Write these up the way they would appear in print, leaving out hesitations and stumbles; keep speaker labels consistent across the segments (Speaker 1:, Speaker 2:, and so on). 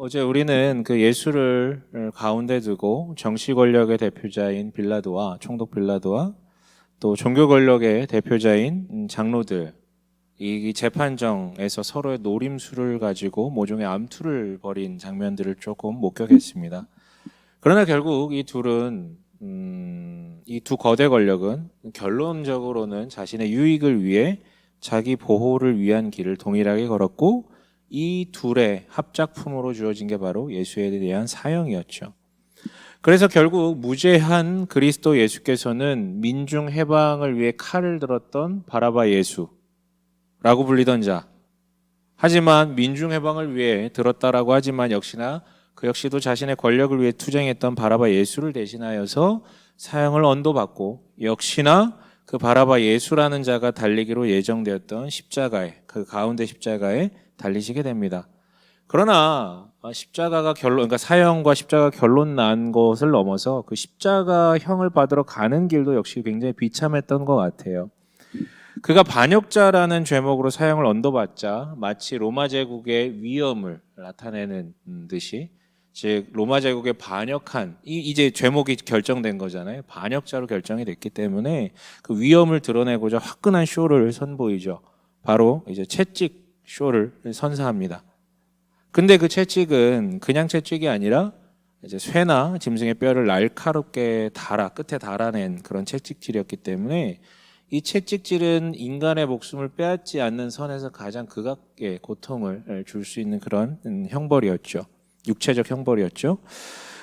Speaker 1: 어제 우리는 그 예수를 가운데 두고 정치 권력의 대표자인 빌라도와 총독 빌라도와 또 종교 권력의 대표자인 장로들 이 재판정에서 서로의 노림수를 가지고 모종의 암투를 벌인 장면들을 조금 목격했습니다. 그러나 결국 이 둘은 이 두 거대 권력은 결론적으로는 자신의 유익을 위해 자기 보호를 위한 길을 동일하게 걸었고 이 둘의 합작품으로 주어진 게 바로 예수에 대한 사형이었죠. 그래서 결국 무죄한 그리스도 예수께서는 민중 해방을 위해 칼을 들었던 바라바 예수라고 불리던 자, 하지만 민중 해방을 위해 들었다라고 하지만 역시나 그 역시도 자신의 권력을 위해 투쟁했던 바라바 예수를 대신하여서 사형을 언도받고 역시나 그 바라바 예수라는 자가 달리기로 예정되었던 십자가에 그 가운데 십자가에 달리시게 됩니다. 그러나 십자가가 그러니까 사형과 십자가 결론 난 것을 넘어서 그 십자가형을 받으러 가는 길도 역시 굉장히 비참했던 것 같아요. 그가 반역자라는 죄목으로 사형을 언도받자 마치 로마 제국의 위험을 나타내는 듯이, 즉 로마 제국에 반역한 이제 죄목이 결정된 거잖아요. 반역자로 결정이 됐기 때문에 그 위험을 드러내고자 화끈한 쇼를 선보이죠. 바로 이제 채찍 쇼를 선사합니다. 근데 그 채찍은 그냥 채찍이 아니라 이제 쇠나 짐승의 뼈를 날카롭게 끝에 달아낸 그런 채찍질이었기 때문에 이 채찍질은 인간의 목숨을 빼앗지 않는 선에서 가장 극악의 고통을 줄 수 있는 그런 형벌이었죠. 육체적 형벌이었죠.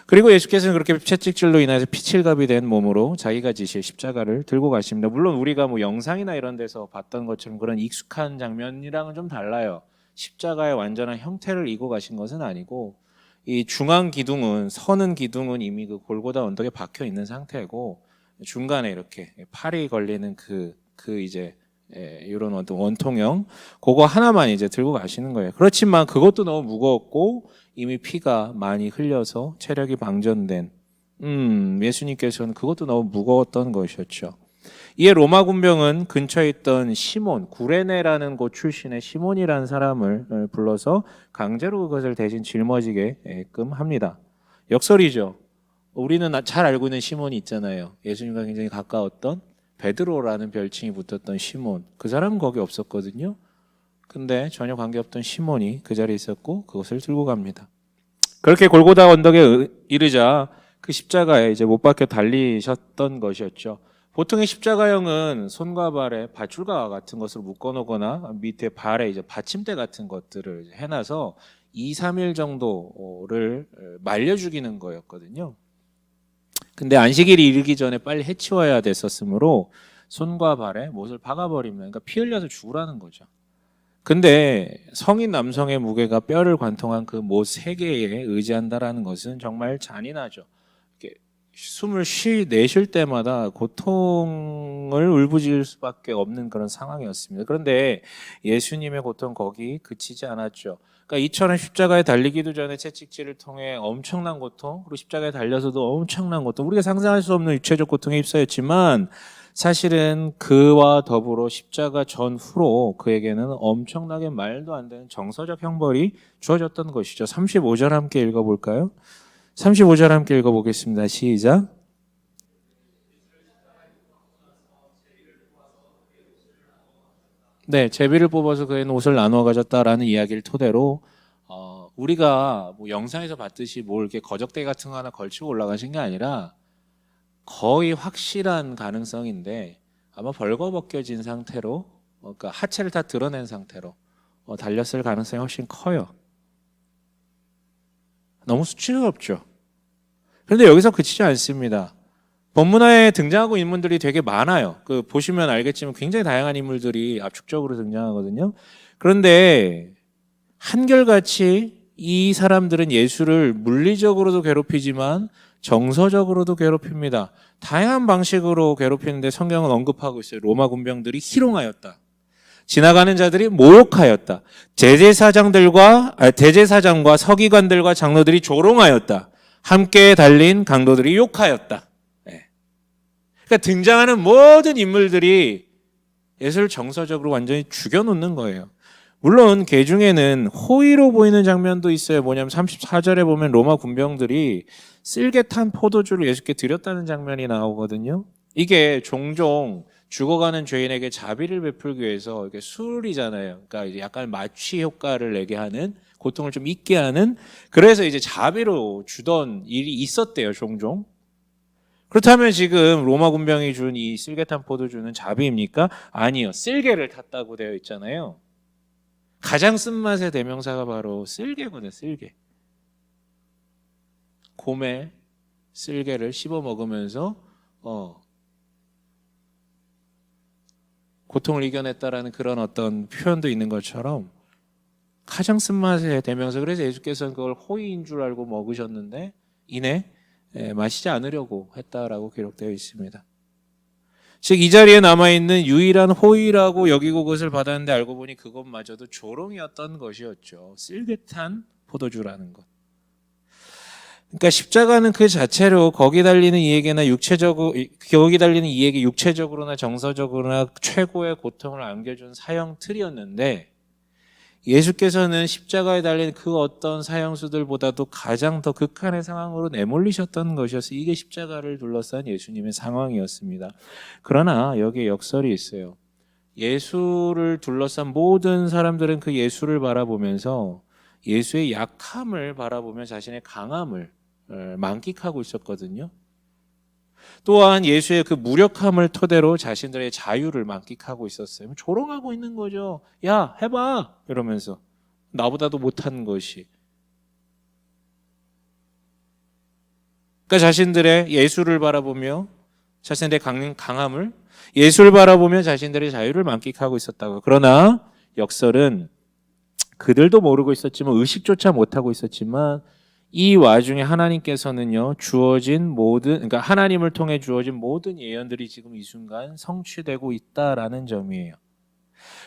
Speaker 1: 그리고 예수께서는 그렇게 채찍질로 인해서 피칠갑이 된 몸으로 자기가 지실 십자가를 들고 가십니다. 물론 우리가 뭐 영상이나 이런 데서 봤던 것처럼 그런 익숙한 장면이랑은 좀 달라요. 십자가의 완전한 형태를 이고 가신 것은 아니고 이 중앙 기둥은 서는 기둥은 이미 그 골고다 언덕에 박혀 있는 상태고 중간에 이렇게 팔이 걸리는 그 이제 이런 어떤 원통형 그거 하나만 이제 들고 가시는 거예요. 그렇지만 그것도 너무 무거웠고 이미 피가 많이 흘려서 체력이 방전된 예수님께서는 그것도 너무 무거웠던 것이었죠. 이에 로마 군병은 근처에 있던 시몬, 구레네라는 곳 출신의 시몬이라는 사람을 불러서 강제로 그것을 대신 짊어지게끔 합니다. 역설이죠. 우리는 잘 알고 있는 시몬이 있잖아요. 예수님과 굉장히 가까웠던 베드로라는 별칭이 붙었던 시몬. 그 사람은 거기 없었거든요. 근데 전혀 관계없던 시몬이 그 자리에 있었고 그것을 들고 갑니다. 그렇게 골고다 언덕에 이르자 그 십자가에 이제 못 박혀 달리셨던 것이었죠. 보통의 십자가형은 손과 발에 밧줄과 같은 것으로 묶어놓거나 밑에 발에 이제 받침대 같은 것들을 해놔서 2, 3일 정도를 말려 죽이는 거였거든요. 근데 안식일이 이르기 전에 빨리 해치워야 됐었으므로 손과 발에 못을 박아버리면 그러니까 피 흘려서 죽으라는 거죠. 근데 성인 남성의 무게가 뼈를 관통한 그 못 3개에 의지한다라는 것은 정말 잔인하죠. 숨을 내쉴 때마다 고통을 울부짖을 수밖에 없는 그런 상황이었습니다. 그런데 예수님의 고통 거기 그치지 않았죠. 그러니까 이처럼 십자가에 달리기도 전에 채찍질을 통해 엄청난 고통, 그리고 십자가에 달려서도 엄청난 고통, 우리가 상상할 수 없는 육체적 고통에 휩싸였지만 사실은 그와 더불어 십자가 전후로 그에게는 엄청나게 말도 안 되는 정서적 형벌이 주어졌던 것이죠. 35절 함께 읽어볼까요? 35절 함께 읽어보겠습니다. 시작. 네, 제비를 뽑아서 그의 옷을 나누어 가졌다라는 이야기를 토대로 우리가 뭐 영상에서 봤듯이 뭐 이렇게 거적대 같은 거 하나 걸치고 올라가신 게 아니라 거의 확실한 가능성인데 아마 벌거벗겨진 상태로 그러니까 하체를 다 드러낸 상태로 달렸을 가능성이 훨씬 커요. 너무 수치스럽죠. 그런데 여기서 그치지 않습니다. 본문화에 등장하고 있는 인물들이 되게 많아요. 그 보시면 알겠지만 굉장히 다양한 인물들이 압축적으로 등장하거든요. 그런데 한결같이 이 사람들은 예수를 물리적으로도 괴롭히지만 정서적으로도 괴롭힙니다. 다양한 방식으로 괴롭히는데 성경은 언급하고 있어요. 로마 군병들이 희롱하였다. 지나가는 자들이 모욕하였다. 대제사장과 서기관들과 장로들이 조롱하였다. 함께 달린 강도들이 욕하였다. 그러니까 등장하는 모든 인물들이 예수를 정서적으로 완전히 죽여놓는 거예요. 물론 개 중에는 호의로 보이는 장면도 있어요. 뭐냐면 34절에 보면 로마 군병들이 쓸개 탄 포도주를 예수께 드렸다는 장면이 나오거든요. 이게 종종 죽어가는 죄인에게 자비를 베풀기 위해서 이게 술이잖아요. 그러니까 이제 약간 마취 효과를 내게 하는, 고통을 좀 잊게 하는, 그래서 이제 자비로 주던 일이 있었대요, 종종. 그렇다면 지금 로마 군병이 준 이 쓸개탄 포도주는 자비입니까? 아니요. 쓸개를 탔다고 되어 있잖아요. 가장 쓴맛의 대명사가 바로 쓸개거든요. 쓸개. 곰에 쓸개를 씹어 먹으면서 고통을 이겨냈다라는 그런 어떤 표현도 있는 것처럼 가장 쓴맛의 대명사. 그래서 예수께서는 그걸 호의인 줄 알고 먹으셨는데 이내 마시지 않으려고 했다라고 기록되어 있습니다. 즉 이 자리에 남아있는 유일한 호의라고 여기고 그것을 받았는데 알고 보니 그것마저도 조롱이었던 것이었죠. 쓸개탄 포도주라는 것. 그러니까 십자가는 그 자체로 거기 달리는 이에게나 거기 달리는 이에게 육체적으로나 정서적으로나 최고의 고통을 안겨준 사형 틀이었는데, 예수께서는 십자가에 달린 그 어떤 사형수들보다도 가장 더 극한의 상황으로 내몰리셨던 것이어서 이게 십자가를 둘러싼 예수님의 상황이었습니다. 그러나 여기에 역설이 있어요. 예수를 둘러싼 모든 사람들은 그 예수를 바라보면서 예수의 약함을 바라보며 자신의 강함을 만끽하고 있었거든요. 또한 예수의 그 무력함을 토대로 자신들의 자유를 만끽하고 있었어요. 조롱하고 있는 거죠. 야, 해봐! 이러면서. 나보다도 못한 것이. 그러니까 자신들의 예수를 바라보며 자신들의 강함을, 예수를 바라보며 자신들의 자유를 만끽하고 있었다고. 그러나 역설은 그들도 모르고 있었지만, 의식조차 못하고 있었지만, 이 와중에 하나님께서는요, 그러니까 하나님을 통해 주어진 모든 예언들이 지금 이 순간 성취되고 있다라는 점이에요.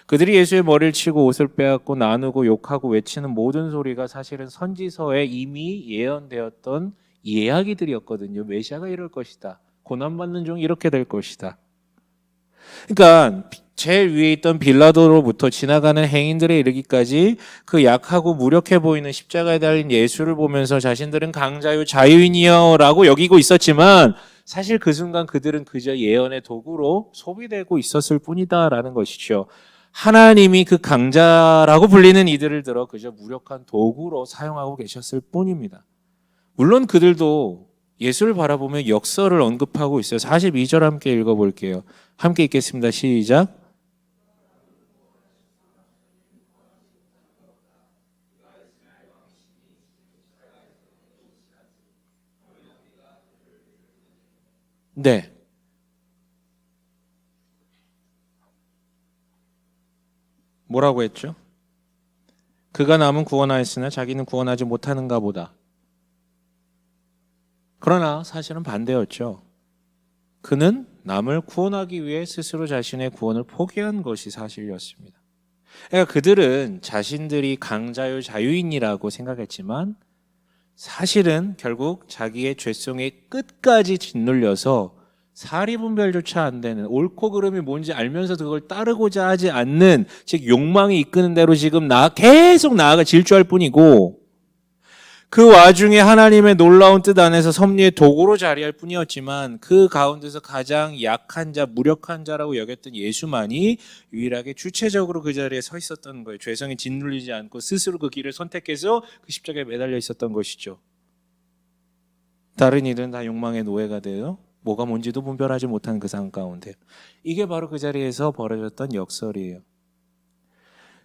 Speaker 1: 그들이 예수의 머리를 치고 옷을 빼앗고 나누고 욕하고 외치는 모든 소리가 사실은 선지서에 이미 예언되었던 이야기들이었거든요. 메시아가 이럴 것이다. 고난받는 종이 이렇게 될 것이다. 그러니까 제일 위에 있던 빌라도로부터 지나가는 행인들에 이르기까지 그 약하고 무력해 보이는 십자가에 달린 예수를 보면서 자신들은 강자요 자유인이여 라고 여기고 있었지만, 사실 그 순간 그들은 그저 예언의 도구로 소비되고 있었을 뿐이다라는 것이죠. 하나님이 그 강자라고 불리는 이들을 들어 그저 무력한 도구로 사용하고 계셨을 뿐입니다. 물론 그들도 예수를 바라보며 역설을 언급하고 있어요. 42절 함께 읽어볼게요. 함께 읽겠습니다. 시작. 네. 뭐라고 했죠? 그가 남은 구원하였으나 자기는 구원하지 못하는가 보다. 그러나 사실은 반대였죠. 그는 남을 구원하기 위해 스스로 자신의 구원을 포기한 것이 사실이었습니다. 그러니까 그들은 자신들이 강자요 자유인이라고 생각했지만, 사실은 결국 자기의 죄성의 끝까지 짓눌려서 사리분별조차 안 되는, 옳고 그름이 뭔지 알면서도 그걸 따르고자 하지 않는, 즉 욕망이 이끄는 대로 지금 계속 나아가 질주할 뿐이고, 그 와중에 하나님의 놀라운 뜻 안에서 섭리의 도구로 자리할 뿐이었지만, 그 가운데서 가장 약한 자, 무력한 자라고 여겼던 예수만이 유일하게 주체적으로 그 자리에 서 있었던 거예요. 죄성이 짓눌리지 않고 스스로 그 길을 선택해서 그 십자가에 매달려 있었던 것이죠. 다른 이들은 다 욕망의 노예가 되어 뭐가 뭔지도 분별하지 못한 그 상황 가운데, 이게 바로 그 자리에서 벌어졌던 역설이에요.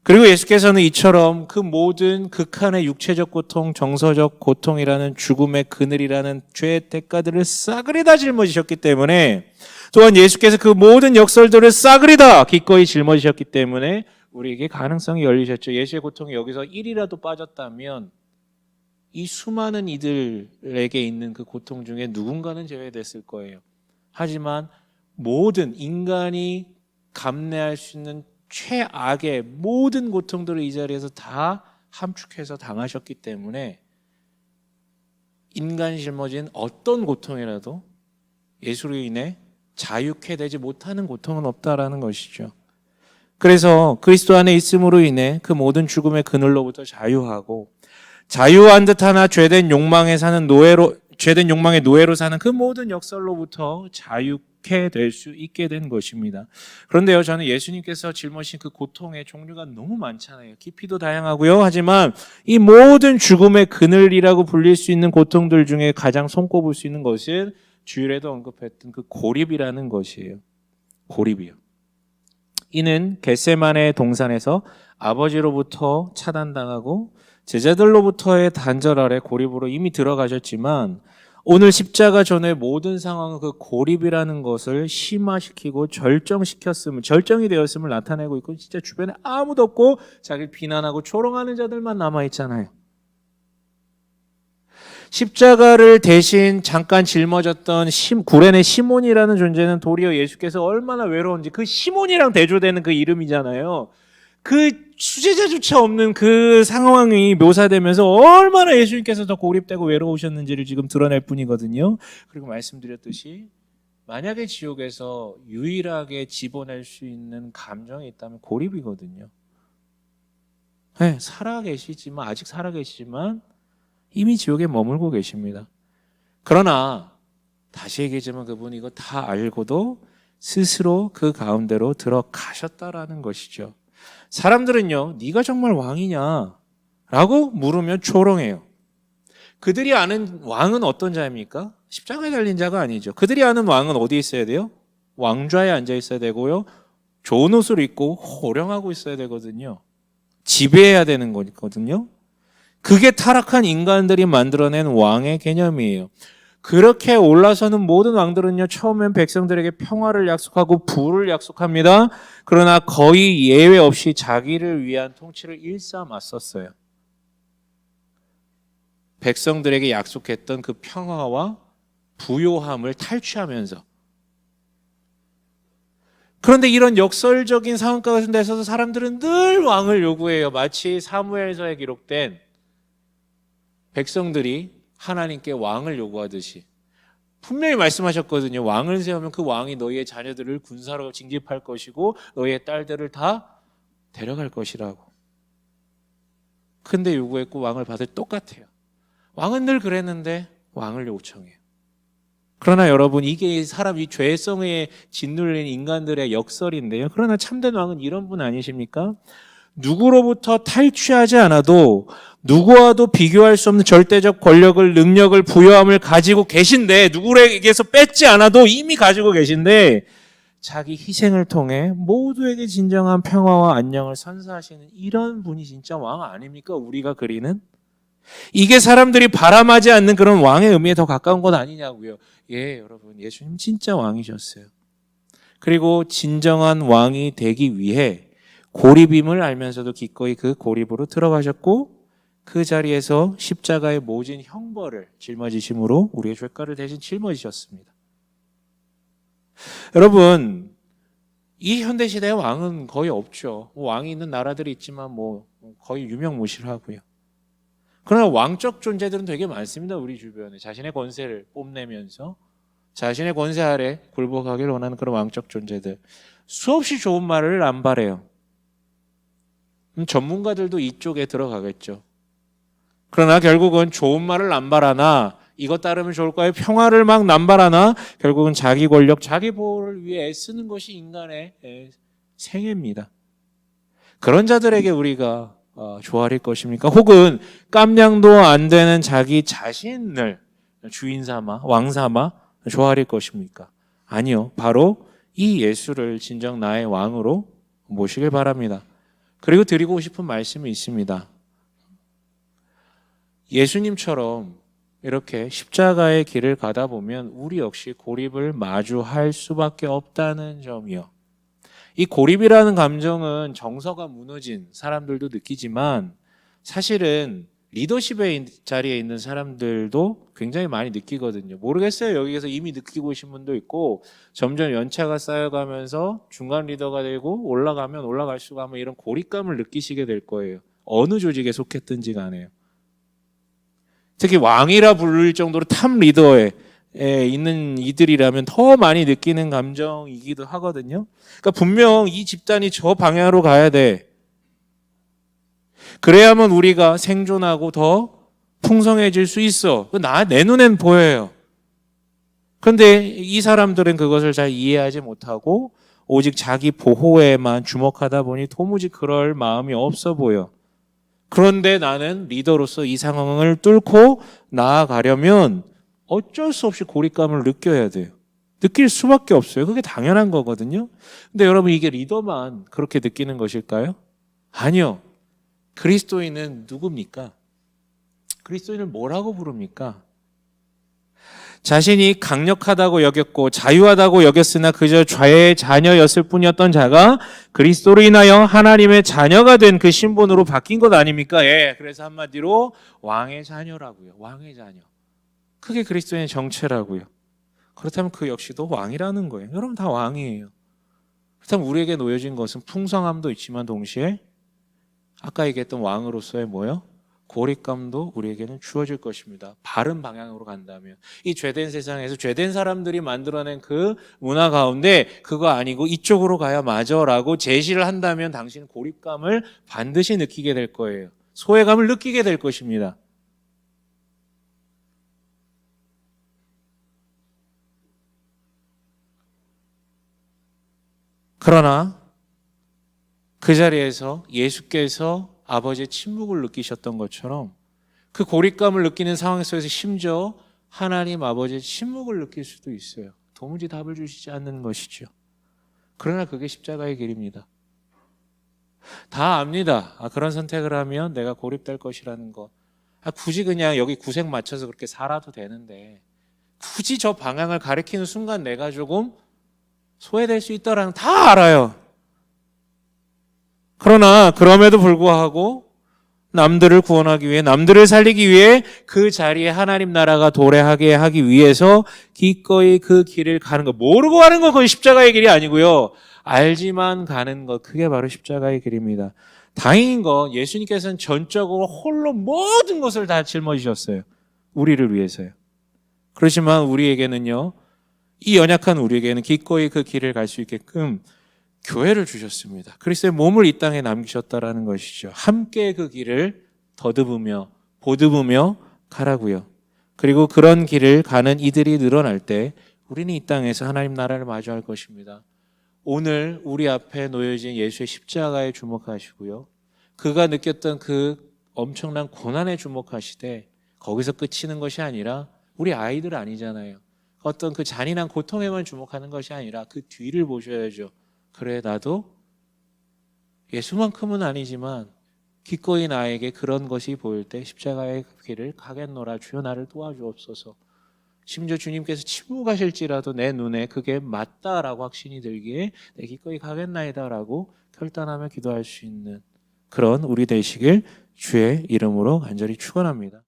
Speaker 1: 그리고 예수께서는 이처럼 그 모든 극한의 육체적 고통, 정서적 고통이라는 죽음의 그늘이라는 죄의 대가들을 싸그리 다 짊어지셨기 때문에, 또한 예수께서 그 모든 역설들을 싸그리 다 기꺼이 짊어지셨기 때문에 우리에게 가능성이 열리셨죠. 예수의 고통이 여기서 1이라도 빠졌다면 이 수많은 이들에게 있는 그 고통 중에 누군가는 제외됐을 거예요. 하지만 모든 인간이 감내할 수 있는 최악의 모든 고통들을 이 자리에서 다 함축해서 당하셨기 때문에 인간이 짊어진 어떤 고통이라도 예수로 인해 자유케 되지 못하는 고통은 없다라는 것이죠. 그래서 그리스도 안에 있음으로 인해 그 모든 죽음의 그늘로부터 자유하고, 자유한 듯하나 죄된 욕망의 노예로 사는 그 모든 역설로부터 자유케 될 수 있게 된 것입니다. 그런데요, 저는 예수님께서 짊어진 그 고통의 종류가 너무 많잖아요. 깊이도 다양하고요. 하지만 이 모든 죽음의 그늘이라고 불릴 수 있는 고통들 중에 가장 손꼽을 수 있는 것은 주일에도 언급했던 그 고립이라는 것이에요. 고립이요. 이는 겟세마네 동산에서 아버지로부터 차단당하고 제자들로부터의 단절 아래 고립으로 이미 들어가셨지만, 오늘 십자가 전의 모든 상황은 그 고립이라는 것을 심화시키고 절정이 되었음을 나타내고 있고, 진짜 주변에 아무도 없고 자기를 비난하고 조롱하는 자들만 남아있잖아요. 십자가를 대신 잠깐 짊어졌던 구레네 시몬이라는 존재는 도리어 예수께서 얼마나 외로운지, 그 시몬이랑 대조되는 그 이름이잖아요. 그 수제자조차 없는 그 상황이 묘사되면서 얼마나 예수님께서 더 고립되고 외로우셨는지를 지금 드러낼 뿐이거든요. 그리고 말씀드렸듯이 만약에 지옥에서 유일하게 집어낼 수 있는 감정이 있다면 고립이거든요. 네, 아직 살아계시지만 이미 지옥에 머물고 계십니다. 그러나 다시 얘기하지만 그분이 이거 다 알고도 스스로 그 가운데로 들어가셨다라는 것이죠. 사람들은요, 네가 정말 왕이냐? 라고 물으면 조롱해요. 그들이 아는 왕은 어떤 자입니까? 십자가에 달린 자가 아니죠. 그들이 아는 왕은 어디에 있어야 돼요? 왕좌에 앉아 있어야 되고요. 좋은 옷을 입고 호령하고 있어야 되거든요. 지배해야 되는 거거든요. 그게 타락한 인간들이 만들어낸 왕의 개념이에요. 그렇게 올라서는 모든 왕들은요, 처음엔 백성들에게 평화를 약속하고 부를 약속합니다. 그러나 거의 예외 없이 자기를 위한 통치를 일삼았었어요. 백성들에게 약속했던 그 평화와 부요함을 탈취하면서. 그런데 이런 역설적인 상황 가운데 있어서 사람들은 늘 왕을 요구해요. 마치 사무엘서에 기록된 백성들이 하나님께 왕을 요구하듯이. 분명히 말씀하셨거든요. 왕을 세우면 그 왕이 너희의 자녀들을 군사로 징집할 것이고 너희의 딸들을 다 데려갈 것이라고. 근데 요구했고 왕을 받을 똑같아요. 왕은 늘 그랬는데 왕을 요청해요. 그러나 여러분, 이게 이 죄성에 짓눌린 인간들의 역설인데요. 그러나 참된 왕은 이런 분 아니십니까? 누구로부터 탈취하지 않아도 누구와도 비교할 수 없는 절대적 권력을, 능력을, 부여함을 가지고 계신데, 누구에게서 뺏지 않아도 이미 가지고 계신데 자기 희생을 통해 모두에게 진정한 평화와 안녕을 선사하시는 이런 분이 진짜 왕 아닙니까? 우리가 그리는? 이게 사람들이 바람하지 않는 그런 왕의 의미에 더 가까운 것 아니냐고요. 예, 여러분, 예수님 진짜 왕이셨어요. 그리고 진정한 왕이 되기 위해 고립임을 알면서도 기꺼이 그 고립으로 들어가셨고, 그 자리에서 십자가의 모진 형벌을 짊어지심으로 우리의 죄가를 대신 짊어지셨습니다. 여러분, 이 현대시대에 왕은 거의 없죠. 왕이 있는 나라들이 있지만 거의 유명무실하고요. 그러나 왕적 존재들은 되게 많습니다. 우리 주변에 자신의 권세를 뽐내면서 자신의 권세 아래 굴복하기를 원하는 그런 왕적 존재들, 수없이 좋은 말을 남발해요. 전문가들도 이쪽에 들어가겠죠. 그러나 결국은 좋은 말을 남발하나, 이것 따르면 좋을까요? 평화를 막 남발하나 결국은 자기 권력, 자기 보호를 위해 애쓰는 것이 인간의 생애입니다. 그런 자들에게 우리가 조아릴 것입니까? 혹은 깜냥도 안 되는 자기 자신을 주인 삼아, 왕 삼아 조아릴 것입니까? 아니요. 바로 이 예수를 진정 나의 왕으로 모시길 바랍니다. 그리고 드리고 싶은 말씀이 있습니다. 예수님처럼 이렇게 십자가의 길을 가다 보면 우리 역시 고립을 마주할 수밖에 없다는 점이요. 이 고립이라는 감정은 정서가 무너진 사람들도 느끼지만, 사실은 리더십의 자리에 있는 사람들도 굉장히 많이 느끼거든요. 모르겠어요. 여기에서 이미 느끼고 계신 분도 있고, 점점 연차가 쌓여가면서 중간 리더가 되고 올라가면 올라갈수록 아마 이런 고립감을 느끼시게 될 거예요. 어느 조직에 속했든지 간에요. 특히 왕이라 부를 정도로 탑 리더에 있는 이들이라면 더 많이 느끼는 감정이기도 하거든요. 그러니까 분명 이 집단이 저 방향으로 가야 돼. 그래야만 우리가 생존하고 더 풍성해질 수 있어. 내 눈엔 보여요. 그런데 이 사람들은 그것을 잘 이해하지 못하고 오직 자기 보호에만 주목하다 보니 도무지 그럴 마음이 없어 보여. 그런데 나는 리더로서 이 상황을 뚫고 나아가려면 어쩔 수 없이 고립감을 느껴야 돼요. 느낄 수밖에 없어요. 그게 당연한 거거든요. 근데 여러분, 이게 리더만 그렇게 느끼는 것일까요? 아니요. 그리스도인은 누굽니까? 그리스도인을 뭐라고 부릅니까? 자신이 강력하다고 여겼고 자유하다고 여겼으나 그저 죄의 자녀였을 뿐이었던 자가 그리스도로 인하여 하나님의 자녀가 된 그 신분으로 바뀐 것 아닙니까? 예. 그래서 한마디로 왕의 자녀라고요. 왕의 자녀. 그게 그리스도인의 정체라고요. 그렇다면 그 역시도 왕이라는 거예요. 여러분 다 왕이에요. 그렇다면 우리에게 놓여진 것은 풍성함도 있지만 동시에 아까 얘기했던 왕으로서의 뭐요? 고립감도 우리에게는 주어질 것입니다. 바른 방향으로 간다면. 이 죄된 세상에서 죄된 사람들이 만들어낸 그 문화 가운데 그거 아니고 이쪽으로 가야 맞아라고 제시를 한다면 당신은 고립감을 반드시 느끼게 될 거예요. 소외감을 느끼게 될 것입니다. 그러나 그 자리에서 예수께서 아버지의 침묵을 느끼셨던 것처럼 그 고립감을 느끼는 상황 속에서 심지어 하나님 아버지의 침묵을 느낄 수도 있어요. 도무지 답을 주시지 않는 것이죠. 그러나 그게 십자가의 길입니다. 다 압니다. 그런 선택을 하면 내가 고립될 것이라는 거. 굳이 그냥 여기 구색 맞춰서 그렇게 살아도 되는데 굳이 저 방향을 가리키는 순간 내가 조금 소외될 수 있다라는 다 알아요. 그러나 그럼에도 불구하고 남들을 구원하기 위해, 남들을 살리기 위해 그 자리에 하나님 나라가 도래하게 하기 위해서 기꺼이 그 길을 가는 것. 모르고 가는 건 그건 십자가의 길이 아니고요. 알지만 가는 것. 그게 바로 십자가의 길입니다. 다행인 건 예수님께서는 전적으로 홀로 모든 것을 다 짊어지셨어요. 우리를 위해서요. 그렇지만 우리에게는요. 이 연약한 우리에게는 기꺼이 그 길을 갈 수 있게끔 교회를 주셨습니다. 그리스도의 몸을 이 땅에 남기셨다라는 것이죠. 함께 그 길을 더듬으며 보듬으며 가라고요. 그리고 그런 길을 가는 이들이 늘어날 때 우리는 이 땅에서 하나님 나라를 마주할 것입니다. 오늘 우리 앞에 놓여진 예수의 십자가에 주목하시고요. 그가 느꼈던 그 엄청난 고난에 주목하시되 거기서 끝이는 것이 아니라 우리 아이들 아니잖아요. 어떤 그 잔인한 고통에만 주목하는 것이 아니라 그 뒤를 보셔야죠. 그래 나도 예수만큼은 아니지만 기꺼이 나에게 그런 것이 보일 때 십자가의 길을 가겠노라. 주여 나를 도와주옵소서. 심지어 주님께서 침묵하실지라도 내 눈에 그게 맞다라고 확신이 들기에 내 기꺼이 가겠나이다라고 결단하며 기도할 수 있는 그런 우리 되시길 주의 이름으로 간절히 축원합니다.